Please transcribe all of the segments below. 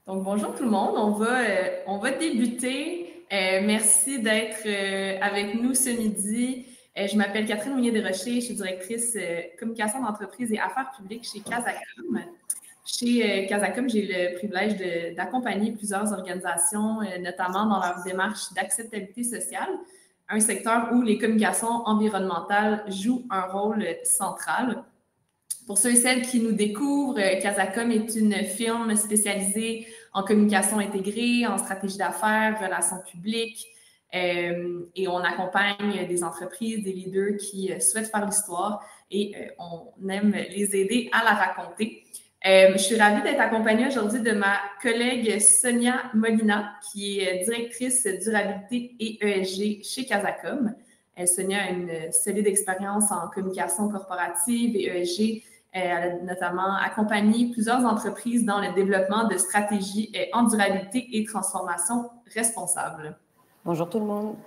Donc, bonjour tout le monde. On va débuter. Merci d'être avec nous ce midi. Je m'appelle Catherine Mounier-Desrochers. Je suis directrice communication d'entreprise et affaires publiques chez Casacom. Chez Casacom, j'ai le privilège d'accompagner plusieurs organisations, notamment dans leur démarche d'acceptabilité sociale, un secteur où les communications environnementales jouent un rôle central. Pour ceux et celles qui nous découvrent, Casacom est une firme spécialisée en communication intégrée, en stratégie d'affaires, relations publiques, et on accompagne des entreprises, des leaders qui souhaitent faire l'histoire et on aime les aider à la raconter. Je suis ravie d'être accompagnée aujourd'hui de ma collègue Sonia Molina, qui est directrice durabilité et ESG chez Casacom. Sonia a une solide expérience en communication corporative et ESG. Elle a notamment accompagné plusieurs entreprises dans le développement de stratégies en durabilité et transformation responsable. Bonjour tout le monde.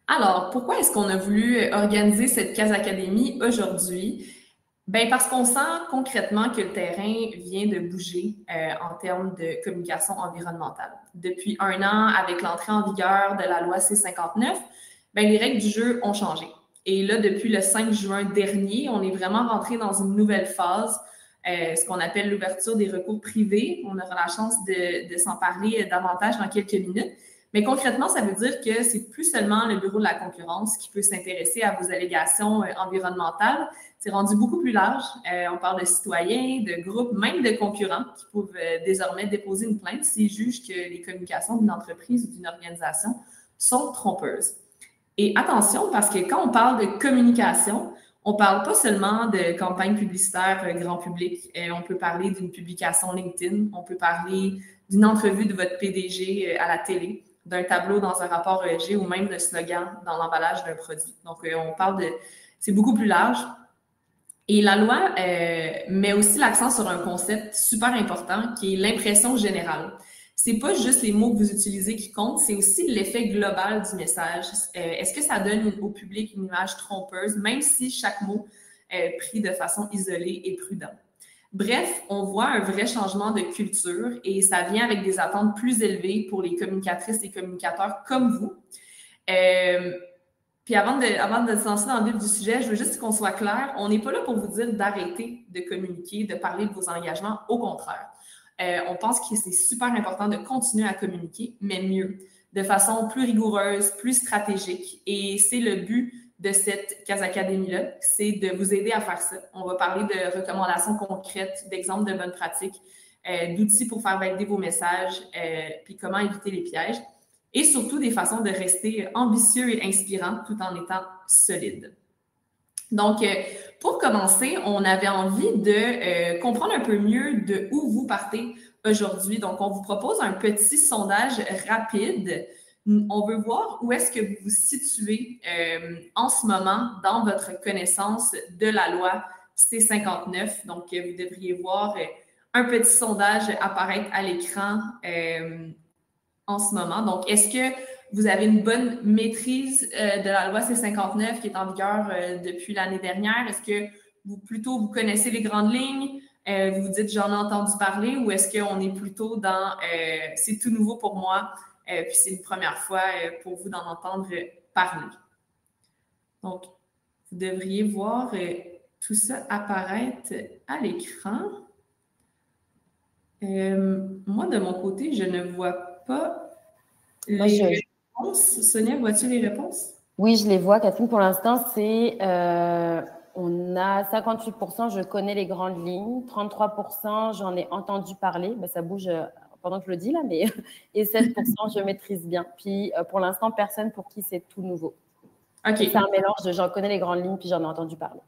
Alors, pourquoi est-ce qu'on a voulu organiser cette Casacadémie aujourd'hui? Bien, parce qu'on sent concrètement que le terrain vient de bouger en termes de communication environnementale. Depuis 1 an, avec l'entrée en vigueur de la loi C59, bien, les règles du jeu ont changé. Et là, depuis le 5 juin dernier, on est vraiment rentré dans une nouvelle phase, ce qu'on appelle l'ouverture des recours privés. On aura la chance de s'en parler davantage dans quelques minutes. Mais concrètement, ça veut dire que c'est plus seulement le Bureau de la concurrence qui peut s'intéresser à vos allégations environnementales. C'est rendu beaucoup plus large. On parle de citoyens, de groupes, même de concurrents qui peuvent désormais déposer une plainte s'ils jugent que les communications d'une entreprise ou d'une organisation sont trompeuses. Et attention, parce que quand on parle de communication, on ne parle pas seulement de campagne publicitaire grand public. On peut parler d'une publication LinkedIn, on peut parler d'une entrevue de votre PDG à la télé, d'un tableau dans un rapport ESG ou même de slogan dans l'emballage d'un produit. Donc, on parle de... C'est beaucoup plus large. Et la loi met aussi l'accent sur un concept super important qui est l'impression générale. C'est pas juste les mots que vous utilisez qui comptent, c'est aussi l'effet global du message. Est-ce que ça donne au public une image trompeuse, même si chaque mot est pris de façon isolée et prudente? Bref, on voit un vrai changement de culture et ça vient avec des attentes plus élevées pour les communicatrices et communicateurs comme vous. Puis avant de se lancer dans le vif du sujet, je veux juste qu'on soit clair, on n'est pas là pour vous dire d'arrêter de communiquer, de parler de vos engagements, au contraire. On pense que c'est super important de continuer à communiquer, mais mieux, de façon plus rigoureuse, plus stratégique. Et c'est le but de cette Casacadémie-là, c'est de vous aider à faire ça. On va parler de recommandations concrètes, d'exemples de bonnes pratiques, d'outils pour faire valider vos messages, puis comment éviter les pièges. Et surtout des façons de rester ambitieux et inspirants tout en étant solide. Donc, pour commencer, on avait envie de comprendre un peu mieux de où vous partez aujourd'hui. Donc, on vous propose un petit sondage rapide. On veut voir où est-ce que vous vous situez en ce moment dans votre connaissance de la loi C59. Donc, vous devriez voir un petit sondage apparaître à l'écran en ce moment. Donc, est-ce que vous avez une bonne maîtrise de la loi C59 qui est en vigueur depuis l'année dernière? Est-ce que vous connaissez les grandes lignes? Vous vous dites, j'en ai entendu parler, ou est-ce qu'on est plutôt dans c'est tout nouveau pour moi, puis c'est une première fois pour vous d'en entendre parler? Donc, vous devriez voir tout ça apparaître à l'écran. Moi, de mon côté, je ne vois pas les réponses. Sonia, vois-tu les réponses? Oui, je les vois, Catherine. Pour l'instant, c'est on a 58%, je connais les grandes lignes, 33%, j'en ai entendu parler. Ben, ça bouge pendant que je le dis là, mais et 7%, je maîtrise bien. Puis pour l'instant, personne pour qui c'est tout nouveau. OK. C'est un mélange de j'en connais les grandes lignes, puis j'en ai entendu parler.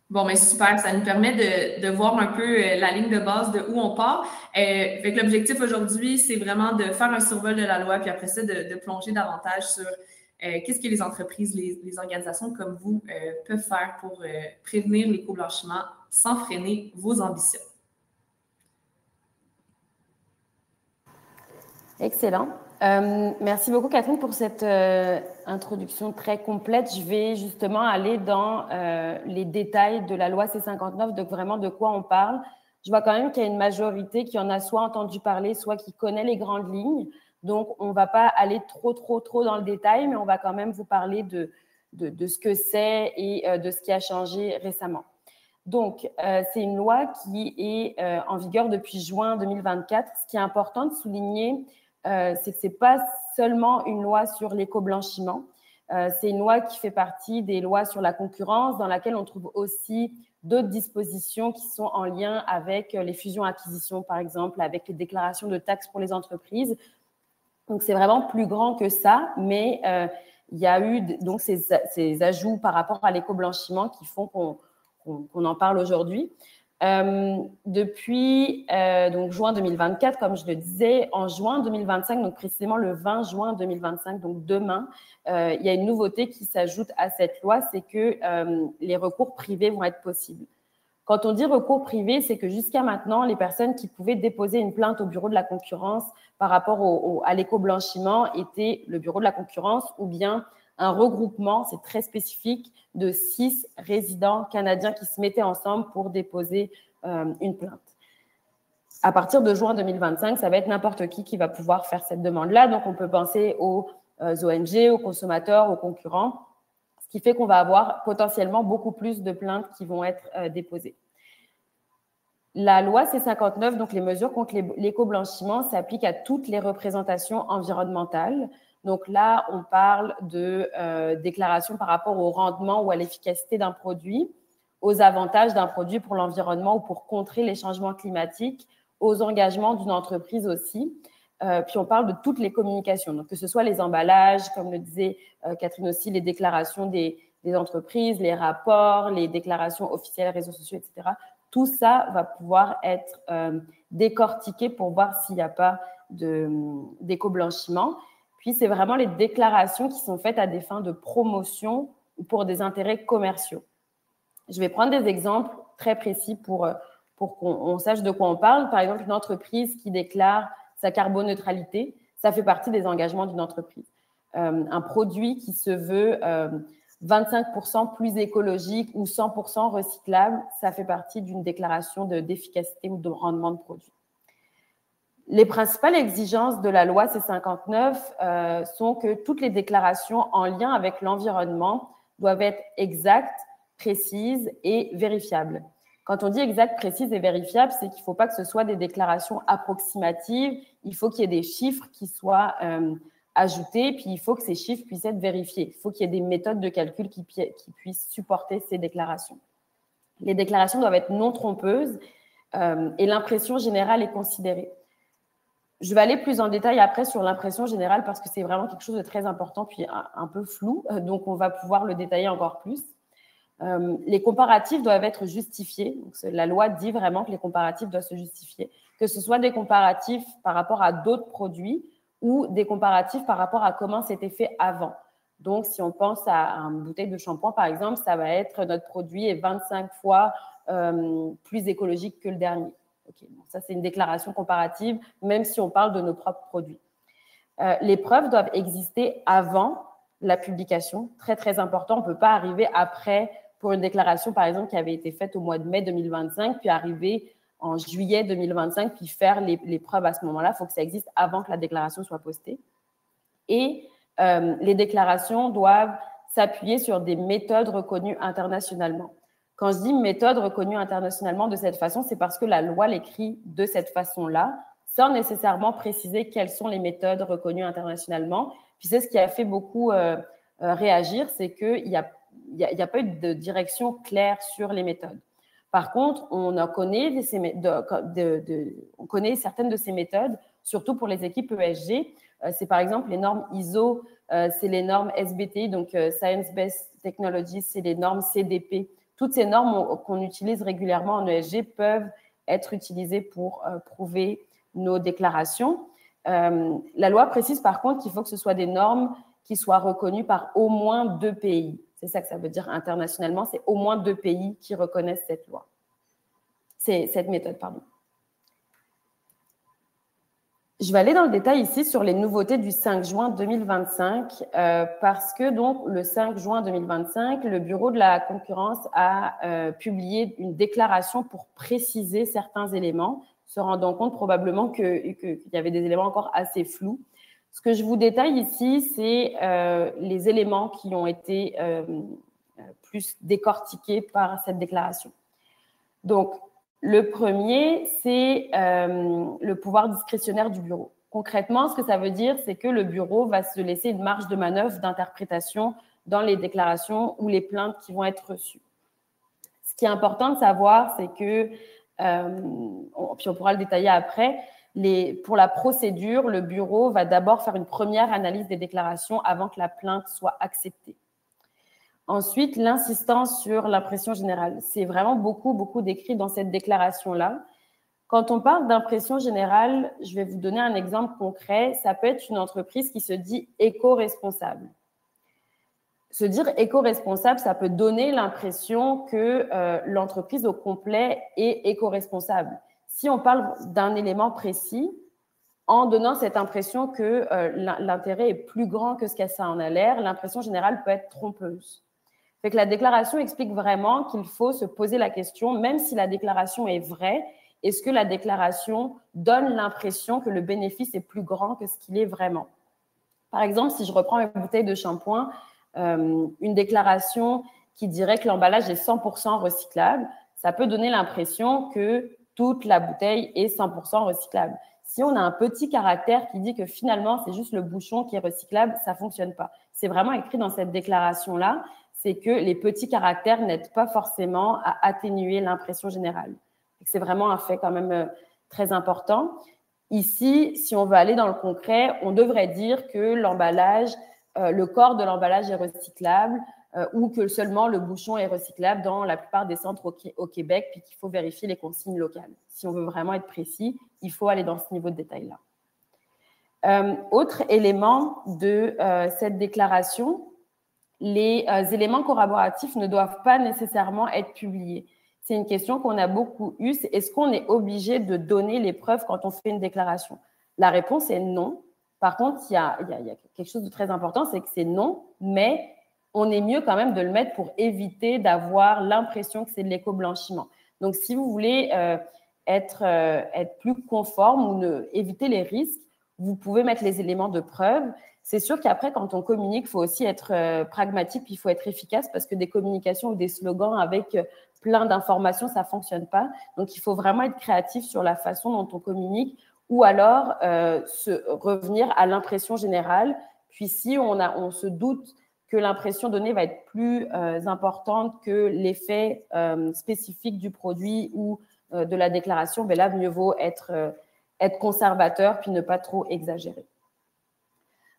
Bon, mais super, ça nous permet de voir un peu la ligne de base de où on part. Fait que l'objectif aujourd'hui, c'est vraiment de faire un survol de la loi, puis après ça, de plonger davantage sur qu'est-ce que les entreprises, les organisations comme vous peuvent faire pour prévenir l'éco-blanchiment sans freiner vos ambitions. Excellent. Merci beaucoup, Catherine, pour cette introduction très complète. Je vais justement aller dans les détails de la loi C59, donc vraiment de quoi on parle. je vois quand même qu'il y a une majorité qui en a soit entendu parler, soit qui connaît les grandes lignes. Donc, on ne va pas aller trop dans le détail, mais on va quand même vous parler de ce que c'est et de ce qui a changé récemment. Donc, c'est une loi qui est en vigueur depuis juin 2024. Ce qui est important de souligner, c'est que ce n'est pas seulement une loi sur l'éco-blanchiment. C'est une loi qui fait partie des lois sur la concurrence, dans laquelle on trouve aussi d'autres dispositions qui sont en lien avec les fusions-acquisitions, par exemple, avec les déclarations de taxes pour les entreprises. Donc, c'est vraiment plus grand que ça, mais il y a eu donc ces ajouts par rapport à l'éco-blanchiment qui font qu'on en parle aujourd'hui. Depuis donc juin 2024, comme je le disais, en juin 2025, donc précisément le 20 juin 2025, donc demain, il y a une nouveauté qui s'ajoute à cette loi, c'est que les recours privés vont être possibles. Quand on dit recours privé, c'est que jusqu'à maintenant, les personnes qui pouvaient déposer une plainte au bureau de la concurrence par rapport à l'éco-blanchiment étaient le bureau de la concurrence ou bien un regroupement, c'est très spécifique, de 6 résidents canadiens qui se mettaient ensemble pour déposer une plainte. À partir de juin 2025, ça va être n'importe qui va pouvoir faire cette demande-là. Donc, on peut penser aux ONG, aux consommateurs, aux concurrents, ce qui fait qu'on va avoir potentiellement beaucoup plus de plaintes qui vont être déposées. La loi C-59, donc les mesures contre l'éco-blanchiment, s'appliquent à toutes les représentations environnementales. Donc là, on parle de déclaration par rapport au rendement ou à l'efficacité d'un produit, aux avantages d'un produit pour l'environnement ou pour contrer les changements climatiques, aux engagements d'une entreprise aussi. Puis on parle de toutes les communications, donc que ce soit les emballages, comme le disait Catherine aussi, les déclarations des entreprises, les rapports, les déclarations officielles, réseaux sociaux, etc. Tout ça va pouvoir être décortiqué pour voir s'il n'y a pas d'éco-blanchiment. Puis, c'est vraiment les déclarations qui sont faites à des fins de promotion ou pour des intérêts commerciaux. Je vais prendre des exemples très précis pour qu'on sache de quoi on parle. Par exemple, une entreprise qui déclare sa carboneutralité, ça fait partie des engagements d'une entreprise. Un produit qui se veut 25% plus écologique ou 100% recyclable, ça fait partie d'une déclaration d'efficacité ou de rendement de produit. Les principales exigences de la loi C-59 sont que toutes les déclarations en lien avec l'environnement doivent être exactes, précises et vérifiables. Quand on dit exact, précise et vérifiable, c'est qu'il ne faut pas que ce soit des déclarations approximatives, il faut qu'il y ait des chiffres qui soient ajoutés, puis il faut que ces chiffres puissent être vérifiés. Il faut qu'il y ait des méthodes de calcul qui puissent supporter ces déclarations. Les déclarations doivent être non trompeuses et l'impression générale est considérée. Je vais aller plus en détail après sur l'impression générale parce que c'est vraiment quelque chose de très important puis un peu flou, donc on va pouvoir le détailler encore plus. Les comparatifs doivent être justifiés. Donc, la loi dit vraiment que les comparatifs doivent se justifier, que ce soit des comparatifs par rapport à d'autres produits ou des comparatifs par rapport à comment c'était fait avant. Donc, si on pense à une bouteille de shampoing, par exemple, ça va être notre produit est 25 fois plus écologique que le dernier. Okay, bon, ça, c'est une déclaration comparative, même si on parle de nos propres produits. Les preuves doivent exister avant la publication, très, très important. On ne peut pas arriver après pour une déclaration, par exemple, qui avait été faite au mois de mai 2025, puis arriver en juillet 2025, puis faire les preuves à ce moment-là. Il faut que ça existe avant que la déclaration soit postée. Et les déclarations doivent s'appuyer sur des méthodes reconnues internationalement. Quand je dis méthode reconnue internationalement de cette façon, c'est parce que la loi l'écrit de cette façon-là, sans nécessairement préciser quelles sont les méthodes reconnues internationalement. Puis c'est ce qui a fait beaucoup réagir, c'est qu'il n'y a pas eu de direction claire sur les méthodes. Par contre, on connaît certaines de ces méthodes, surtout pour les équipes ESG. C'est par exemple les normes ISO, c'est les normes SBTi, donc Science Based Technologies, c'est les normes CDP. Toutes ces normes qu'on utilise régulièrement en ESG peuvent être utilisées pour prouver nos déclarations. La loi précise par contre qu'il faut que ce soit des normes qui soient reconnues par au moins 2 pays. C'est ça que ça veut dire internationalement, c'est au moins 2 pays qui reconnaissent cette loi. C'est cette méthode, pardon. Je vais aller dans le détail ici sur les nouveautés du 5 juin 2025 parce que donc le 5 juin 2025, le Bureau de la concurrence a publié une déclaration pour préciser certains éléments, se rendant compte probablement qu'il y avait des éléments encore assez flous. Ce que je vous détaille ici, c'est les éléments qui ont été plus décortiqués par cette déclaration. Donc, le premier, c'est le pouvoir discrétionnaire du bureau. Concrètement, ce que ça veut dire, c'est que le bureau va se laisser une marge de manœuvre d'interprétation dans les déclarations ou les plaintes qui vont être reçues. Ce qui est important de savoir, c'est que, puis on pourra le détailler après, pour la procédure, le bureau va d'abord faire une première analyse des déclarations avant que la plainte soit acceptée. Ensuite, l'insistance sur l'impression générale. C'est vraiment beaucoup décrit dans cette déclaration-là. Quand on parle d'impression générale, je vais vous donner un exemple concret. Ça peut être une entreprise qui se dit éco-responsable. Se dire éco-responsable, ça peut donner l'impression que l'entreprise au complet est éco-responsable. Si on parle d'un élément précis, en donnant cette impression que l'intérêt est plus grand que ce que ça en a l'air, l'impression générale peut être trompeuse. Fait que la déclaration explique vraiment qu'il faut se poser la question, même si la déclaration est vraie, est-ce que la déclaration donne l'impression que le bénéfice est plus grand que ce qu'il est vraiment? Par exemple, si je reprends une bouteille de shampoing, une déclaration qui dirait que l'emballage est 100% recyclable, ça peut donner l'impression que toute la bouteille est 100% recyclable. Si on a un petit caractère qui dit que finalement, c'est juste le bouchon qui est recyclable, ça ne fonctionne pas. C'est vraiment écrit dans cette déclaration-là, c'est que les petits caractères n'aident pas forcément à atténuer l'impression générale. C'est vraiment un fait quand même très important. Ici, si on veut aller dans le concret, on devrait dire que l'emballage, le corps de l'emballage est recyclable ou que seulement le bouchon est recyclable dans la plupart des centres au Québec, puis qu'il faut vérifier les consignes locales. Si on veut vraiment être précis, il faut aller dans ce niveau de détail-là. Autre élément de cette déclaration, les éléments corroboratifs ne doivent pas nécessairement être publiés. C'est une question qu'on a beaucoup eue, c'est est-ce qu'on est obligé de donner les preuves quand on fait une déclaration? La réponse est non. Par contre, il y a quelque chose de très important, c'est que c'est non, mais on est mieux quand même de le mettre pour éviter d'avoir l'impression que c'est de l'éco-blanchiment. Donc, si vous voulez être plus conforme ou éviter les risques, vous pouvez mettre les éléments de preuve. C'est sûr qu'après, quand on communique, il faut aussi être pragmatique, puis il faut être efficace parce que des communications ou des slogans avec plein d'informations, ça ne fonctionne pas. Donc, il faut vraiment être créatif sur la façon dont on communique ou alors revenir à l'impression générale. Puis, si on se doute que l'impression donnée va être plus importante que l'effet spécifique du produit ou de la déclaration, ben là, mieux vaut être conservateur puis ne pas trop exagérer.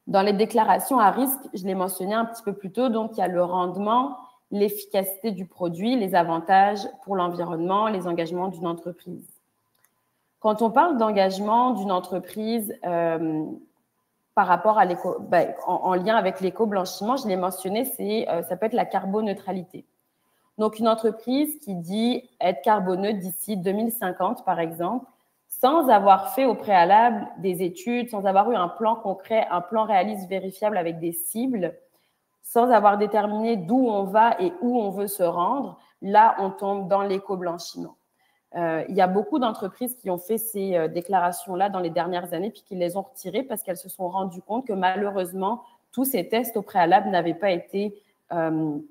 Dans les déclarations à risque, je l'ai mentionné un petit peu plus tôt, donc il y a le rendement, l'efficacité du produit, les avantages pour l'environnement, les engagements d'une entreprise. Quand on parle d'engagement d'une entreprise par rapport à en lien avec l'éco-blanchiment, je l'ai mentionné, ça peut être la carboneutralité. Donc, une entreprise qui dit être carboneutre d'ici 2050, par exemple, sans avoir fait au préalable des études, sans avoir eu un plan concret, un plan réaliste vérifiable avec des cibles, sans avoir déterminé d'où on va et où on veut se rendre, là, on tombe dans l'éco-blanchiment. Il y a beaucoup d'entreprises qui ont fait ces déclarations-là dans les dernières années puis qui les ont retirées parce qu'elles se sont rendues compte que malheureusement, tous ces tests au préalable n'avaient pas été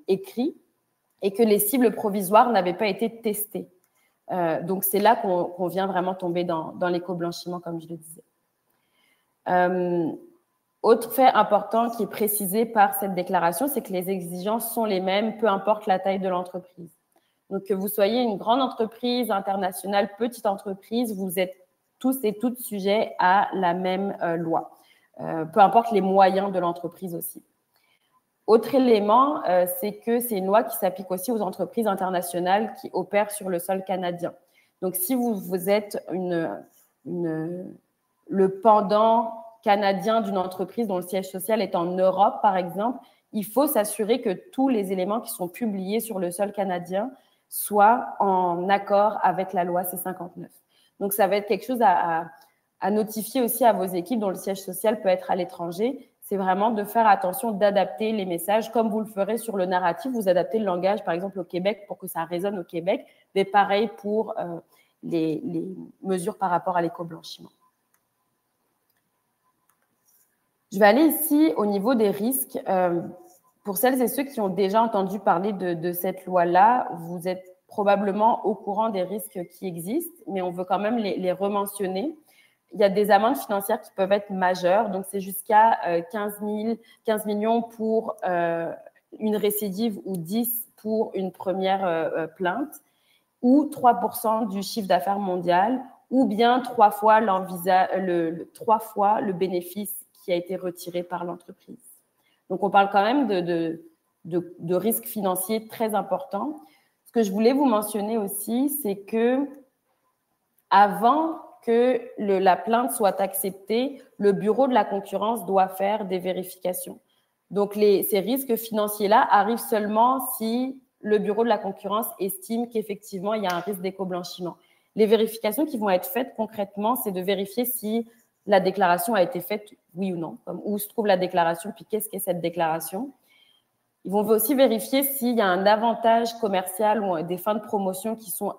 écrits et que les cibles provisoires n'avaient pas été testées. Donc, c'est là qu'on vient vraiment tomber dans l'éco-blanchiment, comme je le disais. Autre fait important qui est précisé par cette déclaration, c'est que les exigences sont les mêmes, peu importe la taille de l'entreprise. Donc, que vous soyez une grande entreprise internationale, petite entreprise, vous êtes tous et toutes sujets à la même loi, peu importe les moyens de l'entreprise aussi. Autre élément, c'est que c'est une loi qui s'applique aussi aux entreprises internationales qui opèrent sur le sol canadien. Donc, si vous êtes le pendant canadien d'une entreprise dont le siège social est en Europe, par exemple, il faut s'assurer que tous les éléments qui sont publiés sur le sol canadien soient en accord avec la loi C-59. Donc, ça va être quelque chose à à notifier aussi à vos équipes dont le siège social peut être à l'étranger, c'est vraiment de faire attention d'adapter les messages comme vous le ferez sur le narratif. Vous adaptez le langage, par exemple, au Québec pour que ça résonne au Québec, mais pareil pour les mesures par rapport à l'éco-blanchiment. Je vais aller ici au niveau des risques. Pour celles et ceux qui ont déjà entendu parler de cette loi-là, vous êtes probablement au courant des risques qui existent, mais on veut quand même les rementionner. Il y a des amendes financières qui peuvent être majeures, donc c'est jusqu'à 15 millions pour une récidive ou 10 pour une première plainte, ou 3% du chiffre d'affaires mondial, ou bien 3 fois le bénéfice qui a été retiré par l'entreprise. Donc, on parle quand même de risques financiers très importants. Ce que je voulais vous mentionner aussi, c'est que avant que la plainte soit acceptée, le bureau de la concurrence doit faire des vérifications. Donc, ces risques financiers-là arrivent seulement si le bureau de la concurrence estime qu'effectivement, il y a un risque d'éco-blanchiment. Les vérifications qui vont être faites concrètement, c'est de vérifier si la déclaration a été faite, oui ou non, comme où se trouve la déclaration, puis qu'est-ce qu'est cette déclaration. Ils vont aussi vérifier s'il y a un avantage commercial ou des fins de promotion qui sont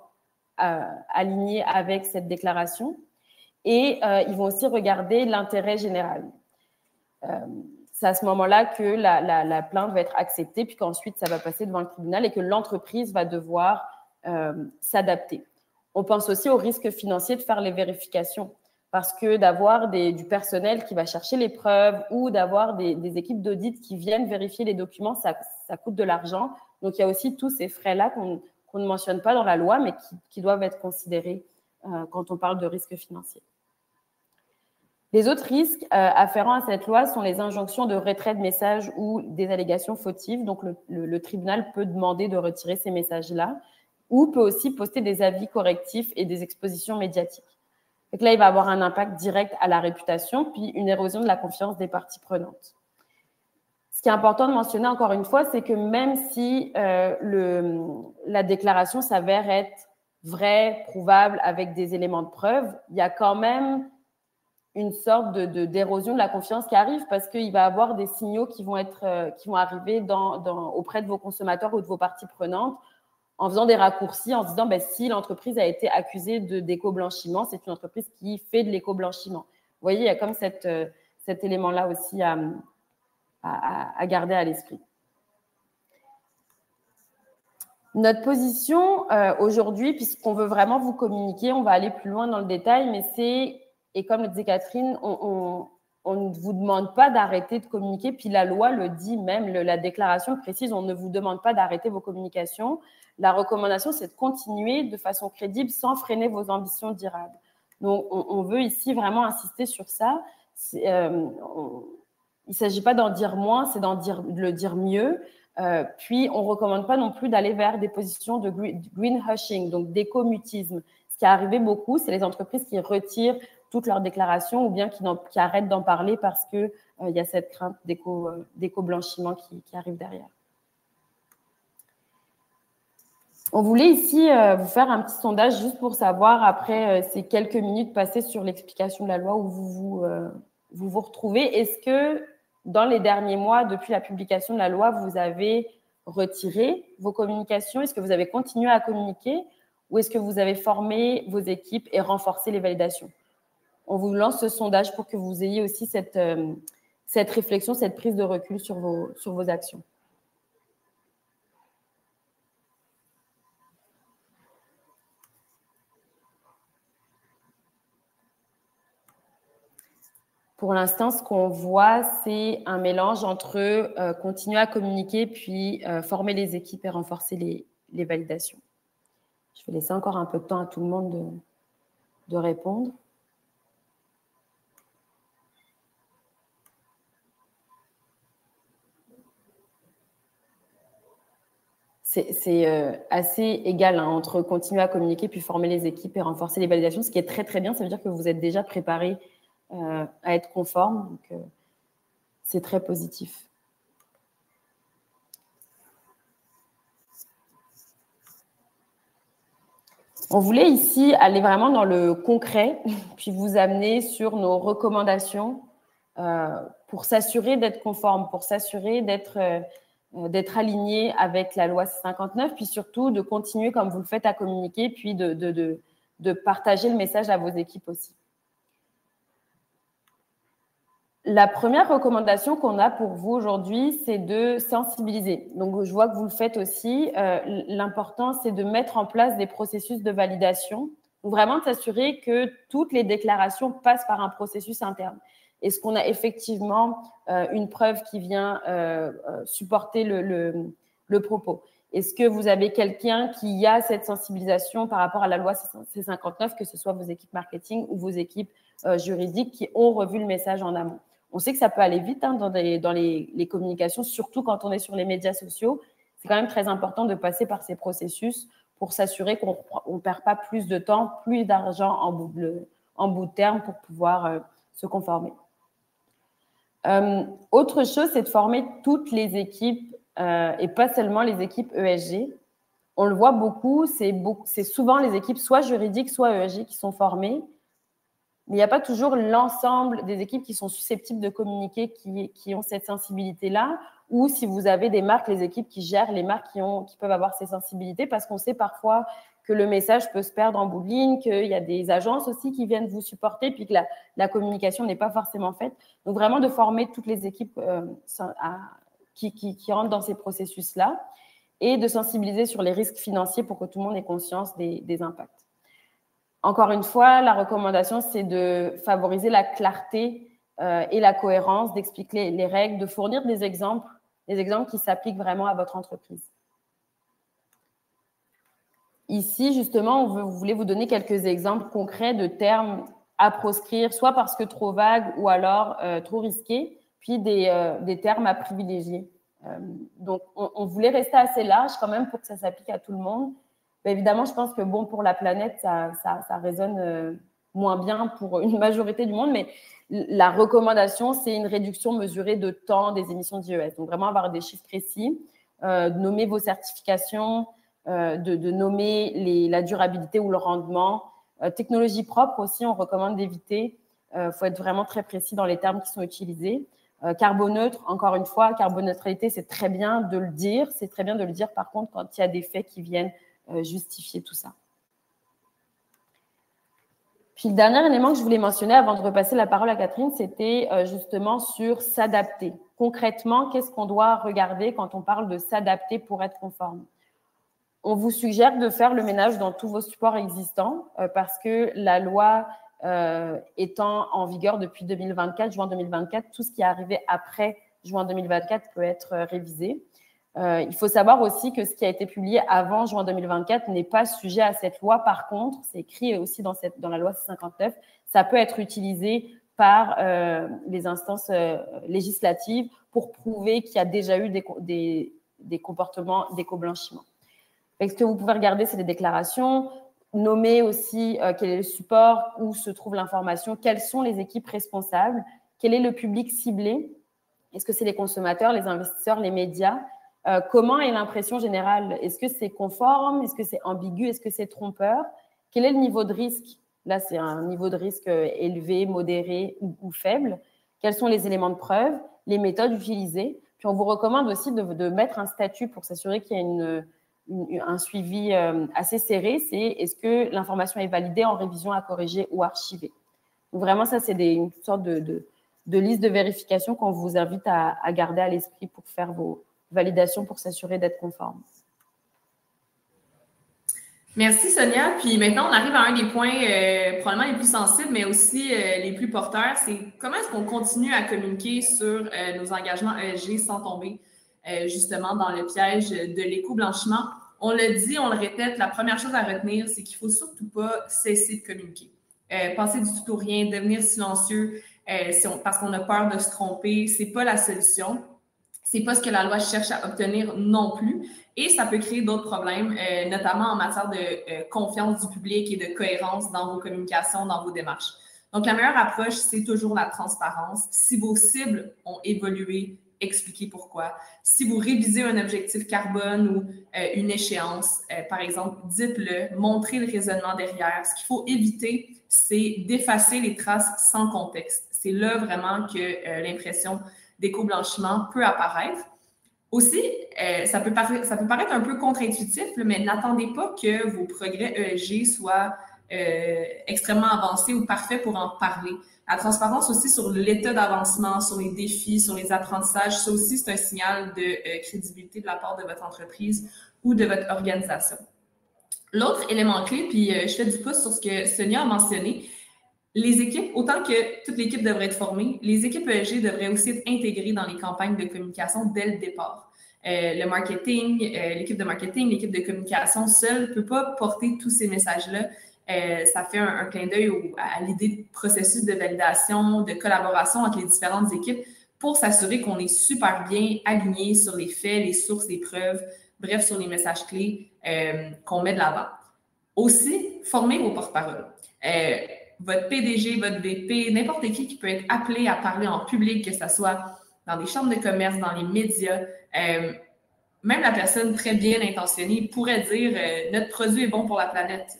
alignés avec cette déclaration. Et ils vont aussi regarder l'intérêt général. C'est à ce moment-là que la plainte va être acceptée, puis qu'ensuite, ça va passer devant le tribunal et que l'entreprise va devoir s'adapter. On pense aussi au risque financier de faire les vérifications, parce que d'avoir du personnel qui va chercher les preuves ou d'avoir des équipes d'audit qui viennent vérifier les documents, ça coûte de l'argent. Donc, il y a aussi tous ces frais-là qu'on ne mentionne pas dans la loi, mais qui doivent être considérés quand on parle de risques financiers. Les autres risques afférents à cette loi sont les injonctions de retrait de messages ou des allégations fautives. Donc, le tribunal peut demander de retirer ces messages-là ou peut aussi poster des avis correctifs et des expositions médiatiques. Donc là, il va avoir un impact direct à la réputation, puis une érosion de la confiance des parties prenantes. Ce qui est important de mentionner encore une fois, c'est que même si la déclaration s'avère être vraie, prouvable, avec des éléments de preuve, il y a quand même une sorte d'érosion de la confiance qui arrive parce qu'il va y avoir des signaux qui vont arriver auprès de vos consommateurs ou de vos parties prenantes en faisant des raccourcis, en se disant si l'entreprise a été accusée d'éco-blanchiment, c'est une entreprise qui fait de l'éco-blanchiment. Vous voyez, il y a comme cet élément-là aussi à garder à l'esprit. Notre position aujourd'hui, puisqu'on veut vraiment vous communiquer, on va aller plus loin dans le détail, mais et comme le disait Catherine, on ne vous demande pas d'arrêter de communiquer, puis la loi le dit même, la déclaration précise, on ne vous demande pas d'arrêter vos communications. La recommandation, c'est de continuer de façon crédible sans freiner vos ambitions durables. Donc, on veut ici vraiment insister sur ça. Il ne s'agit pas d'en dire moins, c'est de le dire mieux. Puis, on ne recommande pas non plus d'aller vers des positions de greenwashing, donc d'éco-mutisme. Ce qui est arrivé beaucoup, c'est les entreprises qui retirent toutes leurs déclarations ou bien qui arrêtent d'en parler parce qu'il y a cette crainte d'éco-blanchiment qui arrive derrière. On voulait ici vous faire un petit sondage juste pour savoir, après ces quelques minutes passées sur l'explication de la loi, où vous retrouvez. Est-ce que dans les derniers mois, depuis la publication de la loi, vous avez retiré vos communications? Est-ce que vous avez continué à communiquer ou est-ce que vous avez formé vos équipes et renforcé les validations? On vous lance ce sondage pour que vous ayez aussi cette réflexion, cette prise de recul sur vos actions. Pour l'instant, ce qu'on voit, c'est un mélange entre continuer à communiquer, puis former les équipes et renforcer les validations. Je vais laisser encore un peu de temps à tout le monde de répondre. C'est assez égal entre continuer à communiquer, puis former les équipes et renforcer les validations, ce qui est très, très bien. Ça veut dire que vous êtes déjà préparé à être conforme. Donc, c'est très positif. On voulait ici aller vraiment dans le concret, puis vous amener sur nos recommandations pour s'assurer d'être conforme, pour s'assurer d'être aligné avec la loi C-59, puis surtout de continuer comme vous le faites à communiquer, puis de partager le message à vos équipes aussi. La première recommandation qu'on a pour vous aujourd'hui, c'est de sensibiliser. Donc, je vois que vous le faites aussi. L'important, c'est de mettre en place des processus de validation, ou vraiment de s'assurer que toutes les déclarations passent par un processus interne. Est-ce qu'on a effectivement une preuve qui vient supporter le propos? Est-ce que vous avez quelqu'un qui a cette sensibilisation par rapport à la loi C-59, que ce soit vos équipes marketing ou vos équipes juridiques qui ont revu le message en amont? On sait que ça peut aller vite dans les communications, surtout quand on est sur les médias sociaux. C'est quand même très important de passer par ces processus pour s'assurer qu'on ne perd pas plus de temps, plus d'argent en bout de terme pour pouvoir se conformer. Autre chose, c'est de former toutes les équipes et pas seulement les équipes ESG. On le voit beaucoup, c'est souvent les équipes soit juridiques, soit ESG qui sont formées. Mais il n'y a pas toujours l'ensemble des équipes qui sont susceptibles de communiquer, qui ont cette sensibilité-là, ou si vous avez des marques, les équipes qui gèrent les marques qui peuvent avoir ces sensibilités, parce qu'on sait parfois que le message peut se perdre en bout de ligne, qu'il y a des agences aussi qui viennent vous supporter, puis que la communication n'est pas forcément faite. Donc, vraiment de former toutes les équipes qui rentrent dans ces processus-là et de sensibiliser sur les risques financiers pour que tout le monde ait conscience des impacts. Encore une fois, la recommandation, c'est de favoriser la clarté et la cohérence, d'expliquer les règles, de fournir des exemples qui s'appliquent vraiment à votre entreprise. Ici, justement, on voulait vous donner quelques exemples concrets de termes à proscrire, soit parce que trop vagues ou alors trop risqués, puis des termes à privilégier. Donc, on voulait rester assez large quand même pour que ça s'applique à tout le monde. Mais évidemment, je pense que bon, pour la planète, ça résonne moins bien pour une majorité du monde, mais la recommandation, c'est une réduction mesurée de temps des émissions d'IES. Donc, vraiment avoir des chiffres précis, nommer vos certifications, de nommer la durabilité ou le rendement. Technologie propre aussi, on recommande d'éviter. Faut être vraiment très précis dans les termes qui sont utilisés. Carboneutre, encore une fois, carboneutralité, c'est très bien de le dire. C'est très bien de le dire, par contre, quand il y a des faits qui viennent justifier tout ça. Puis le dernier élément que je voulais mentionner avant de repasser la parole à Catherine, c'était justement sur s'adapter. Concrètement, qu'est-ce qu'on doit regarder quand on parle de s'adapter pour être conforme? On vous suggère de faire le ménage dans tous vos supports existants parce que la loi étant en vigueur depuis 2024, juin 2024, tout ce qui est arrivé après juin 2024 peut être révisé. Il faut savoir aussi que ce qui a été publié avant juin 2024 n'est pas sujet à cette loi. Par contre, c'est écrit aussi dans la loi C-59, ça peut être utilisé par les instances législatives pour prouver qu'il y a déjà eu des comportements d'éco-blanchiment. Ce que vous pouvez regarder, c'est les déclarations, nommer aussi quel est le support, où se trouve l'information, quelles sont les équipes responsables, quel est le public ciblé, est-ce que c'est les consommateurs, les investisseurs, les médias, comment est l'impression générale, est-ce que c'est conforme, est-ce que c'est ambigu, est-ce que c'est trompeur, quel est le niveau de risque, là c'est un niveau de risque élevé, modéré ou faible, quels sont les éléments de preuve, les méthodes utilisées, puis on vous recommande aussi de mettre un statut pour s'assurer qu'il y a un suivi assez serré, c'est est-ce que l'information est validée en révision à corriger ou archivée. Donc vraiment, ça, c'est une sorte de liste de vérification qu'on vous invite à garder à l'esprit pour faire vos validations pour s'assurer d'être conforme. Merci Sonia. Puis maintenant, on arrive à un des points probablement les plus sensibles, mais aussi les plus porteurs. C'est comment est-ce qu'on continue à communiquer sur nos engagements ESG sans tomber justement dans le piège de l'éco-blanchiment. On le dit, on le répète, la première chose à retenir, c'est qu'il ne faut surtout pas cesser de communiquer. Passer du tout au rien, devenir silencieux parce qu'on a peur de se tromper, ce n'est pas la solution. Ce n'est pas ce que la loi cherche à obtenir non plus. Et ça peut créer d'autres problèmes, notamment en matière de confiance du public et de cohérence dans vos communications, dans vos démarches. Donc, la meilleure approche, c'est toujours la transparence. Si vos cibles ont évolué, expliquez pourquoi. Si vous révisez un objectif carbone ou une échéance, par exemple, dites-le, montrez le raisonnement derrière. Ce qu'il faut éviter, c'est d'effacer les traces sans contexte. C'est là vraiment que l'impression d'éco-blanchiment peut apparaître. Aussi, ça peut paraître un peu contre-intuitif, mais n'attendez pas que vos progrès ESG soient extrêmement avancés ou parfaits pour en parler. La transparence aussi sur l'état d'avancement, sur les défis, sur les apprentissages, ça aussi, c'est un signal de crédibilité de la part de votre entreprise ou de votre organisation. L'autre élément clé, puis je fais du pouce sur ce que Sonia a mentionné, les équipes, autant que toute l'équipe devrait être formée, les équipes ESG devraient aussi être intégrées dans les campagnes de communication dès le départ. Le marketing, l'équipe de marketing, l'équipe de communication seule ne peut pas porter tous ces messages-là. Ça fait un clin d'œil à l'idée de processus de validation, de collaboration entre les différentes équipes pour s'assurer qu'on est super bien aligné sur les faits, les sources, les preuves, bref, sur les messages clés qu'on met de l'avant. Aussi, formez vos porte-paroles. Votre PDG, votre VP, n'importe qui peut être appelé à parler en public, que ce soit dans des chambres de commerce, dans les médias. Même la personne très bien intentionnée pourrait dire notre produit est bon pour la planète,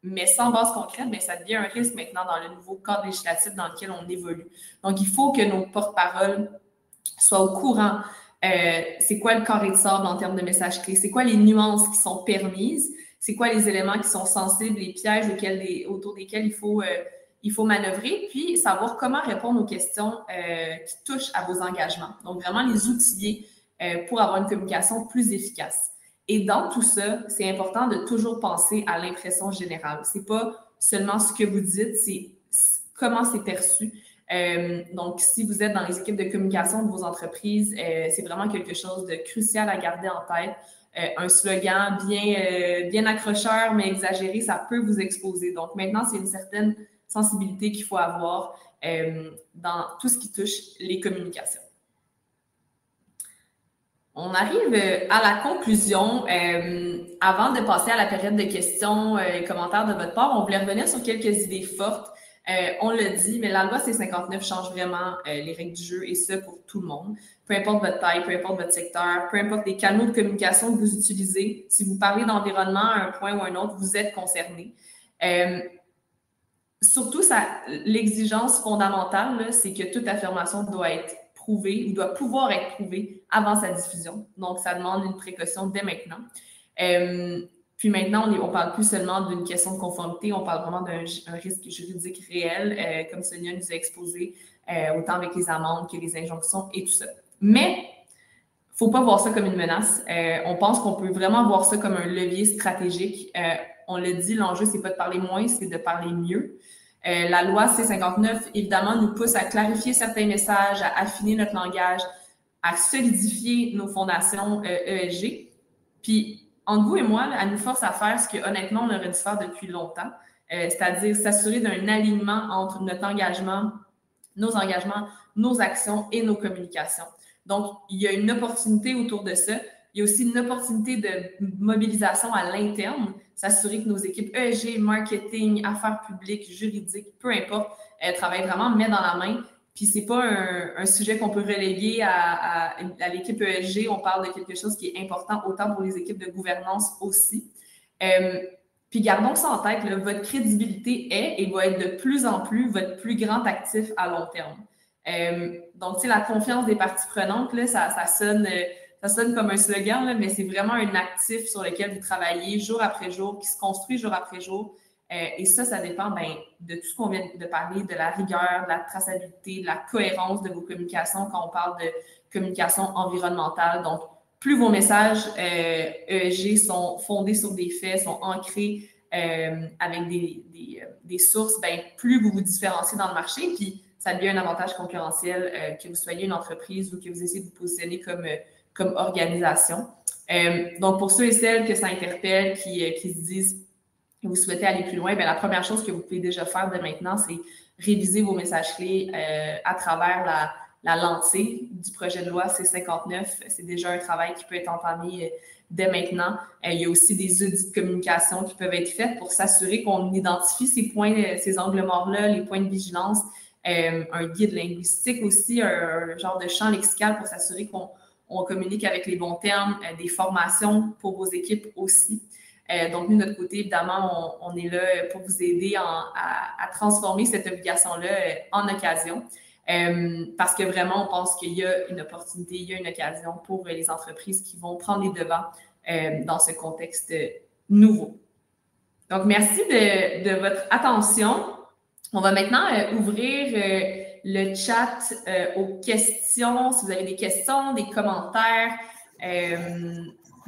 mais sans base concrète, bien, ça devient un risque maintenant dans le nouveau cadre législatif dans lequel on évolue. Donc, il faut que nos porte-paroles soient au courant. C'est quoi le carré de sable en termes de messages clés? C'est quoi les nuances qui sont permises? C'est quoi les éléments qui sont sensibles, les pièges autour desquels il faut manœuvrer, puis savoir comment répondre aux questions qui touchent à vos engagements. Donc, vraiment les outiller pour avoir une communication plus efficace. Et dans tout ça, c'est important de toujours penser à l'impression générale. C'est pas seulement ce que vous dites, c'est comment c'est perçu. Donc, si vous êtes dans les équipes de communication de vos entreprises, c'est vraiment quelque chose de crucial à garder en tête. Un slogan bien accrocheur, mais exagéré, ça peut vous exposer. Donc, maintenant, c'est une certaine sensibilité qu'il faut avoir dans tout ce qui touche les communications. On arrive à la conclusion. Avant de passer à la période de questions et commentaires de votre part, on voulait revenir sur quelques idées fortes. On l'a dit, mais la loi C-59 change vraiment les règles du jeu et ça pour tout le monde. Peu importe votre taille, peu importe votre secteur, peu importe les canaux de communication que vous utilisez. Si vous parlez d'environnement à un point ou à un autre, vous êtes concerné. Surtout, l'exigence fondamentale, c'est que toute affirmation doit être prouvée ou doit pouvoir être prouvée avant sa diffusion. Donc, ça demande une précaution dès maintenant. Puis maintenant, on ne parle plus seulement d'une question de conformité, on parle vraiment d'un risque juridique réel, comme Sonia nous a exposé, autant avec les amendes que les injonctions et tout ça. Mais, il ne faut pas voir ça comme une menace. On pense qu'on peut vraiment voir ça comme un levier stratégique. On l'a dit, l'enjeu, c'est pas de parler moins, c'est de parler mieux. La loi C-59, évidemment, nous pousse à clarifier certains messages, à affiner notre langage, à solidifier nos fondations ESG. Puis, entre vous et moi, elle nous force à faire ce que, honnêtement, on aurait dû faire depuis longtemps, c'est-à-dire s'assurer d'un alignement entre notre engagement, nos actions et nos communications. Donc, il y a une opportunité autour de ça. Il y a aussi une opportunité de mobilisation à l'interne, s'assurer que nos équipes ESG, marketing, affaires publiques, juridiques, peu importe, travaillent vraiment main dans la main. Puis, ce n'est pas un sujet qu'on peut reléguer à l'équipe ESG. On parle de quelque chose qui est important autant pour les équipes de gouvernance aussi. Puis, gardons ça en tête, là, votre crédibilité est et va être de plus en plus votre plus grand actif à long terme. Donc, tu sais, la confiance des parties prenantes, là, ça sonne comme un slogan, là, mais c'est vraiment un actif sur lequel vous travaillez jour après jour, qui se construit jour après jour. Et ça dépend de tout ce qu'on vient de parler, de la rigueur, de la traçabilité, de la cohérence de vos communications quand on parle de communication environnementale. Donc, plus vos messages ESG sont fondés sur des faits, sont ancrés avec des sources, plus vous vous différenciez dans le marché, puis ça devient un avantage concurrentiel que vous soyez une entreprise ou que vous essayez de vous positionner comme organisation. Donc, pour ceux et celles que ça interpelle, qui se disent que vous souhaitez aller plus loin, la première chose que vous pouvez déjà faire dès maintenant, c'est réviser vos messages clés à travers la lentille du projet de loi C-59. C'est déjà un travail qui peut être entamé dès maintenant. Il y a aussi des audits de communication qui peuvent être faits pour s'assurer qu'on identifie ces points, ces angles morts-là, les points de vigilance, un guide linguistique aussi, un genre de champ lexical pour s'assurer qu'on communique avec les bons termes, des formations pour vos équipes aussi. Donc, nous, de notre côté, évidemment, on est là pour vous aider à transformer cette obligation-là en occasion. Parce que vraiment, on pense qu'il y a une opportunité, il y a une occasion pour les entreprises qui vont prendre les devants dans ce contexte nouveau. Donc, merci de votre attention. On va maintenant ouvrir le chat aux questions. Si vous avez des questions, des commentaires.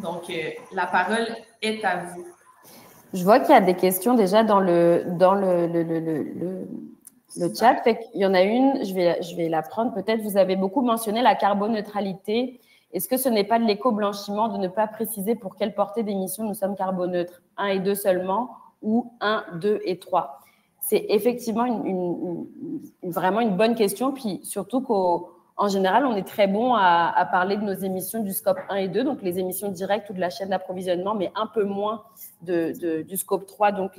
Donc, la parole est à vous. Je vois qu'il y a des questions déjà dans le chat. Fait qu'il y en a une, je vais la prendre peut-être. Vous avez beaucoup mentionné la carboneutralité. Est-ce que ce n'est pas de l'éco-blanchiment de ne pas préciser pour quelle portée d'émissions nous sommes carboneutres, 1 et 2 seulement, ou 1, 2 et 3? C'est effectivement vraiment une bonne question. Puis surtout qu'en général, on est très bon à parler de nos émissions du scope 1 et 2, donc les émissions directes ou de la chaîne d'approvisionnement, mais un peu moins du scope 3, donc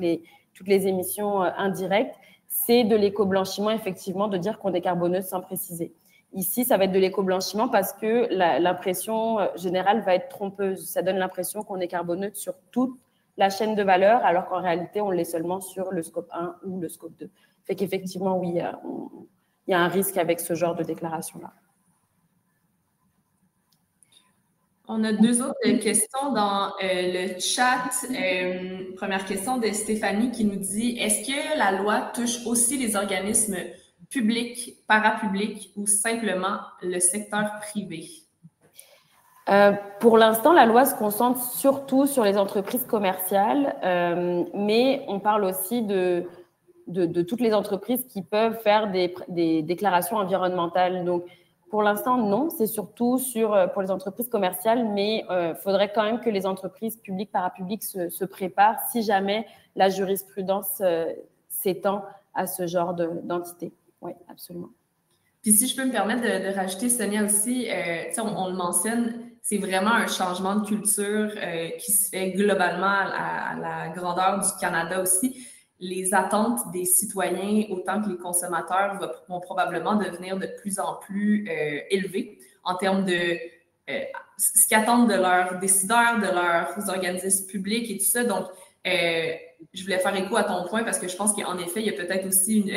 toutes les émissions indirectes. C'est de l'éco-blanchiment, effectivement, de dire qu'on est carboneuse sans préciser. Ici, ça va être de l'éco-blanchiment parce que l'impression générale va être trompeuse. Ça donne l'impression qu'on est carboneutre sur toute la chaîne de valeur, alors qu'en réalité, on l'est seulement sur le scope 1 ou le scope 2. Fait qu'effectivement, oui, il y a un risque avec ce genre de déclaration-là. On a 2 autres questions dans le chat. Première question de Stéphanie qui nous dit « Est-ce que la loi touche aussi les organismes publics, parapublics ou simplement le secteur privé? » Pour l'instant, la loi se concentre surtout sur les entreprises commerciales, mais on parle aussi de toutes les entreprises qui peuvent faire des déclarations environnementales. Donc, pour l'instant, non, c'est surtout pour les entreprises commerciales, mais il faudrait quand même que les entreprises publiques, parapubliques se préparent si jamais la jurisprudence s'étend à ce genre d'entité. Oui, absolument. Puis si je peux me permettre de rajouter, Sonia, aussi, on le mentionne, c'est vraiment un changement de culture qui se fait globalement à la grandeur du Canada aussi. Les attentes des citoyens, autant que les consommateurs, vont probablement devenir de plus en plus élevées en termes de ce qu'attendent de leurs décideurs, de leurs organismes publics et tout ça. Donc, je voulais faire écho à ton point parce que je pense qu'en effet, il y a peut-être aussi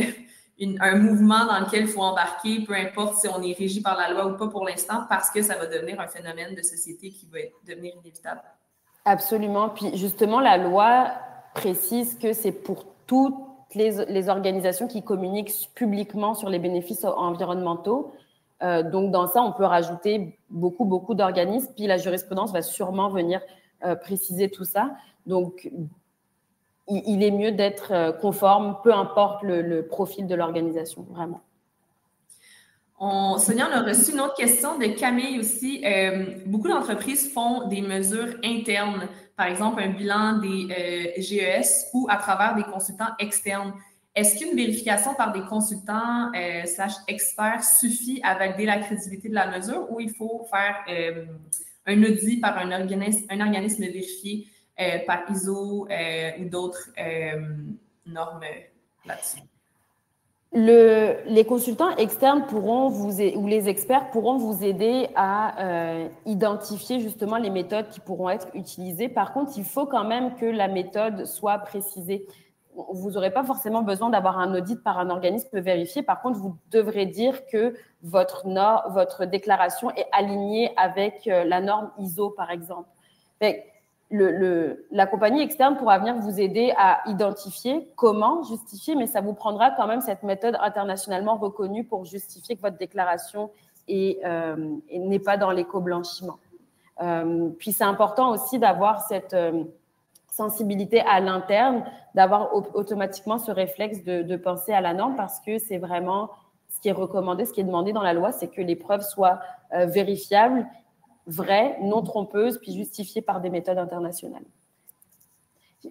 un mouvement dans lequel il faut embarquer, peu importe si on est régi par la loi ou pas pour l'instant, parce que ça va devenir un phénomène de société qui va devenir inévitable. Absolument. Puis justement, la loi précise que c'est pour toutes les organisations qui communiquent publiquement sur les bénéfices environnementaux. Donc, dans ça, on peut rajouter beaucoup d'organismes. Puis la jurisprudence va sûrement venir préciser tout ça. Donc, il est mieux d'être conforme, peu importe le profil de l'organisation, vraiment. Sonia, on a reçu une autre question de Camille aussi. Beaucoup d'entreprises font des mesures internes, par exemple un bilan des GES ou à travers des consultants externes. Est-ce qu'une vérification par des consultants / experts suffit à valider la crédibilité de la mesure ou il faut faire un audit par un organisme vérifié par ISO ou d'autres normes là-dessus? Les consultants externes ou les experts pourront vous aider à identifier justement les méthodes qui pourront être utilisées. Par contre, il faut quand même que la méthode soit précisée. Vous n'aurez pas forcément besoin d'avoir un audit par un organisme vérifié. Par contre, vous devrez dire que votre déclaration est alignée avec la norme ISO, par exemple. La compagnie externe pourra venir vous aider à identifier comment justifier, mais ça vous prendra quand même cette méthode internationalement reconnue pour justifier que votre déclaration n'est pas dans l'éco-blanchiment. Puis c'est important aussi d'avoir cette sensibilité à l'interne, d'avoir automatiquement ce réflexe de penser à la norme parce que c'est vraiment ce qui est recommandé, ce qui est demandé dans la loi, c'est que les preuves soient vérifiables, vraies, non trompeuses, puis justifiées par des méthodes internationales.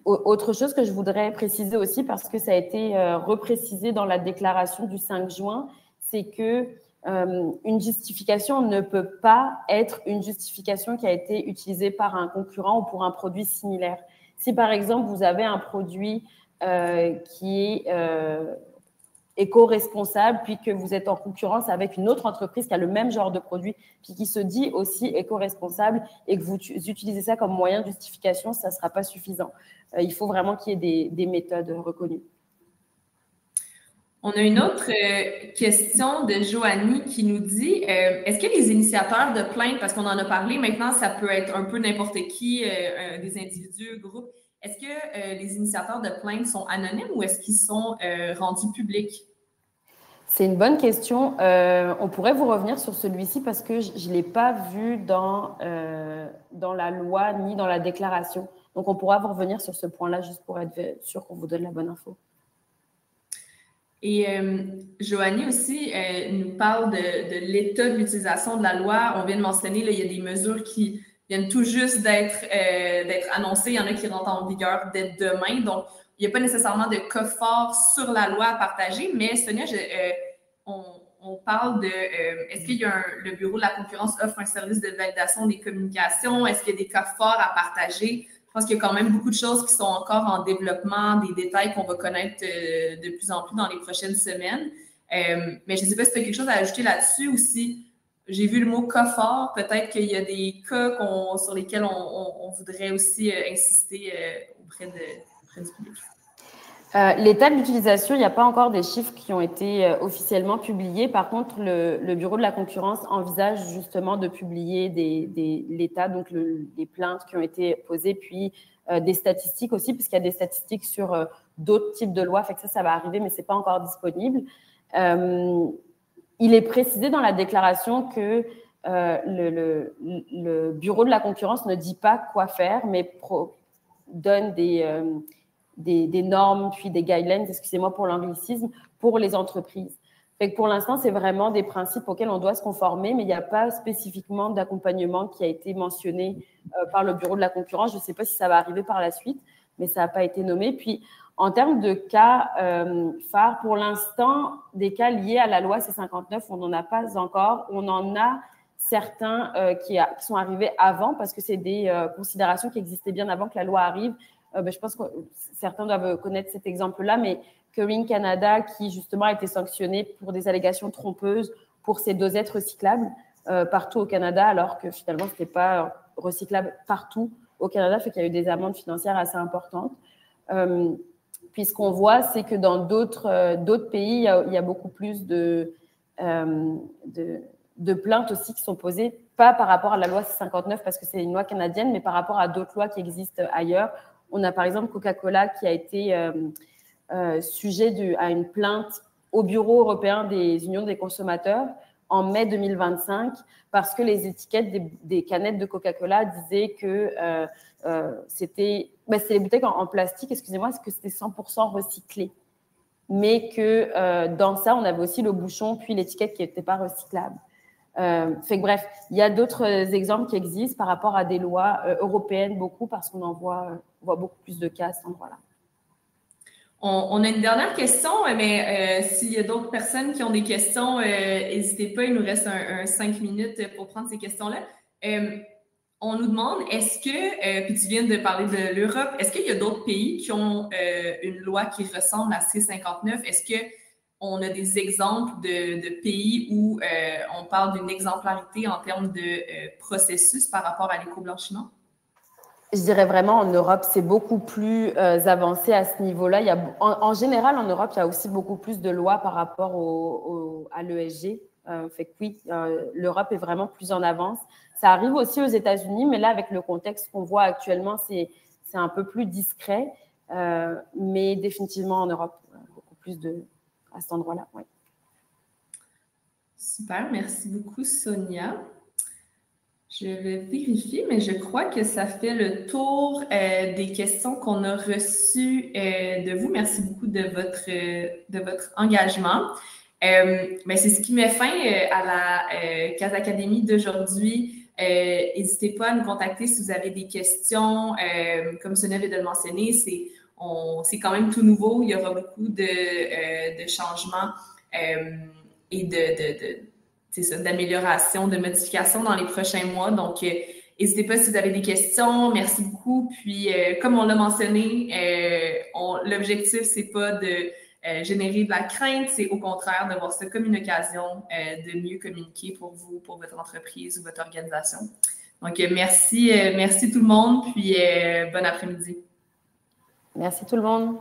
Autre chose que je voudrais préciser aussi, parce que ça a été reprécisé dans la déclaration du 5 juin, c'est que une justification ne peut pas être une justification qui a été utilisée par un concurrent ou pour un produit similaire. Si par exemple, vous avez un produit qui est éco-responsable, puis que vous êtes en concurrence avec une autre entreprise qui a le même genre de produit, puis qui se dit aussi éco-responsable et que vous utilisez ça comme moyen de justification, ça ne sera pas suffisant. Il faut vraiment qu'il y ait des méthodes reconnues. On a une autre question de Joanie qui nous dit est-ce que les initiateurs de plaintes, parce qu'on en a parlé maintenant, ça peut être un peu n'importe qui, des individus, groupes, est-ce que les initiateurs de plaintes sont anonymes ou est-ce qu'ils sont rendus publics? C'est une bonne question. On pourrait vous revenir sur celui-ci parce que je ne l'ai pas vu dans la loi ni dans la déclaration. Donc, on pourra vous revenir sur ce point-là juste pour être sûr qu'on vous donne la bonne info. Et Joanie aussi nous parle de l'état de l'utilisation de la loi. On vient de mentionner, là, il y a des mesures qui viennent tout juste d'être annoncées. Il y en a qui rentrent en vigueur dès demain. Donc, il n'y a pas nécessairement de cas fort sur la loi à partager. Mais Sonia, on parle de est-ce qu'il y a le Bureau de la concurrence offre un service de validation des communications? Est-ce qu'il y a des cas forts à partager? Je pense qu'il y a quand même beaucoup de choses qui sont encore en développement, des détails qu'on va connaître de plus en plus dans les prochaines semaines. Mais je ne sais pas si tu as quelque chose à ajouter là-dessus ou si j'ai vu le mot cas fort. Peut-être qu'il y a des cas sur lesquels on voudrait aussi insister auprès du public. L'état de l'utilisation, il n'y a pas encore des chiffres qui ont été officiellement publiés. Par contre, le Bureau de la concurrence envisage justement de publier l'état, donc les plaintes qui ont été posées, puis des statistiques aussi, puisqu'il y a des statistiques sur d'autres types de lois. Fait que ça va arriver, mais ce n'est pas encore disponible. Il est précisé dans la déclaration que le Bureau de la concurrence ne dit pas quoi faire, mais donne des normes, puis des guidelines, excusez-moi pour l'anglicisme, pour les entreprises. Fait que pour l'instant, c'est vraiment des principes auxquels on doit se conformer, mais il n'y a pas spécifiquement d'accompagnement qui a été mentionné par le Bureau de la concurrence. Je ne sais pas si ça va arriver par la suite, mais ça n'a pas été nommé. Puis, en termes de cas phares, pour l'instant, des cas liés à la loi C-59, on n'en a pas encore. On en a certains qui sont arrivés avant, parce que c'est des considérations qui existaient bien avant que la loi arrive. Je pense que certains doivent connaître cet exemple-là, mais Kering Canada, qui justement a été sanctionné pour des allégations trompeuses pour ses dosettes recyclables partout au Canada, alors que finalement, ce n'était pas recyclable partout au Canada, fait qu'il y a eu des amendes financières assez importantes. Puis ce qu'on voit, c'est que dans d'autres pays, il y a beaucoup plus de plaintes aussi qui sont posées, pas par rapport à la loi C-59 parce que c'est une loi canadienne, mais par rapport à d'autres lois qui existent ailleurs. On a par exemple Coca-Cola qui a été sujet à une plainte au Bureau européen des unions des consommateurs en mai 2025 parce que les étiquettes des canettes de Coca-Cola disaient que c'était les bouteilles en plastique, excusez-moi, que c'était 100% recyclé. Mais que dans ça, on avait aussi le bouchon puis l'étiquette qui n'était pas recyclable. Fait que bref, il y a d'autres exemples qui existent par rapport à des lois européennes, beaucoup, parce qu'on en voit beaucoup plus de cas à cet endroit-là. On a une dernière question, mais s'il y a d'autres personnes qui ont des questions, n'hésitez pas, il nous reste un 5 minutes pour prendre ces questions-là. On nous demande, est-ce que, puis tu viens de parler de l'Europe, est-ce qu'il y a d'autres pays qui ont une loi qui ressemble à C-59? Est-ce qu'on a des exemples de pays où on parle d'une exemplarité en termes de processus par rapport à l'éco-blanchiment? Je dirais vraiment en Europe, c'est beaucoup plus avancé à ce niveau-là. En général, en Europe, il y a aussi beaucoup plus de lois par rapport à l'ESG. Fait que oui, l'Europe est vraiment plus en avance. Ça arrive aussi aux États-Unis, mais là, avec le contexte qu'on voit actuellement, c'est un peu plus discret. Mais définitivement en Europe, beaucoup plus à cet endroit-là. Oui. Super, merci beaucoup, Sonia. Je vais vérifier, mais je crois que ça fait le tour des questions qu'on a reçues de vous. Merci beaucoup de votre engagement. Mais c'est ce qui met fin à la Casa Académie d'aujourd'hui. N'hésitez pas à nous contacter si vous avez des questions. Comme Sonia vient de le mentionner, c'est quand même tout nouveau. Il y aura beaucoup de changements et d'amélioration, de modification dans les prochains mois. Donc, n'hésitez pas si vous avez des questions. Merci beaucoup. Puis, comme on l'a mentionné, l'objectif, c'est pas générer de la crainte, c'est au contraire de voir ça comme une occasion de mieux communiquer pour vous, pour votre entreprise ou votre organisation. Donc, merci tout le monde, puis bon après-midi. Merci tout le monde.